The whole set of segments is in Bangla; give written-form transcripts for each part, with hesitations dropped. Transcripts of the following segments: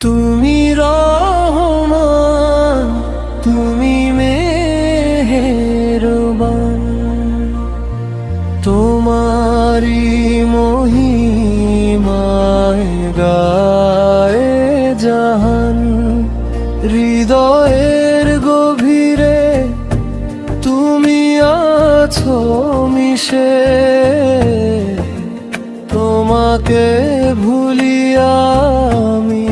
তুমি রহমান, তুমি মেহেরবান, তোমারি মহিমায় গায়ে জাহান। হৃদয়ের গভীরে তুমি আছো মিশে, তোমাকে ভুলিয়া আমি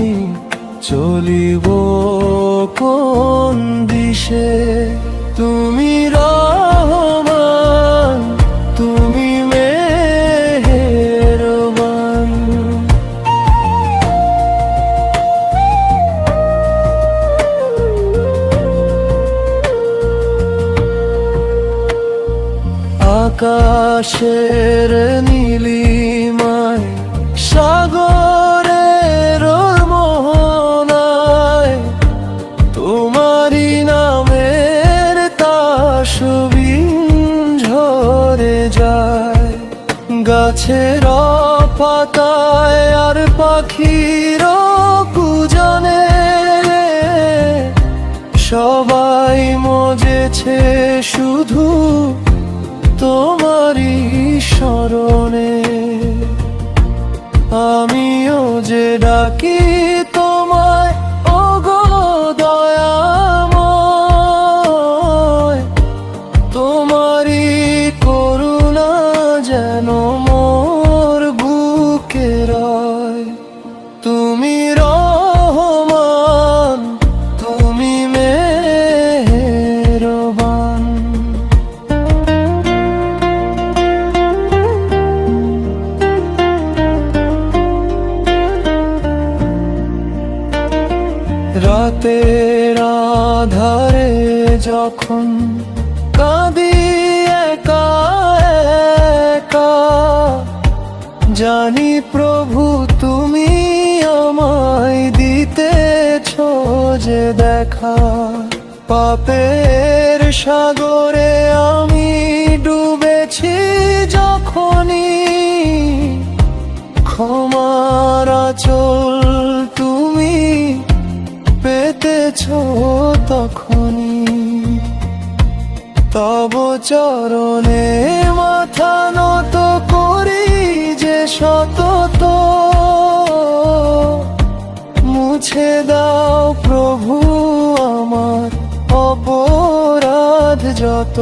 চলিব কোন দিশে। তুমি রহমান, তুমি মেহেরবান। আকাশের নীলিমায়, সাগরের মোহনায় তোমারি নামের তাসবিহ ঝরে যায়। গাছের পাতায় আর পাখির কুজনে সবাই মজেছে শুধু তোমারি স্মরণে। আমিও যে ডাকি তোমায়, ওগো দয়াময়, তোমারি করুণা যেন মোর বুকে রয়। তুমি রহমান, তুমি মেহেরবান। রাতের আধারে যখন কাঁদি একা একা, জানি প্রভু তুমি আমায় দিতেছ যে দেখা। পাপের সাগরে আমি ডুবেছি যখনই, ক্ষমার আঁচল তুমি পেতেছ তখনই। তব চরণে মাথা নত করি যে সতত, মুছে দাও প্রভু আমার অপরাধ যত।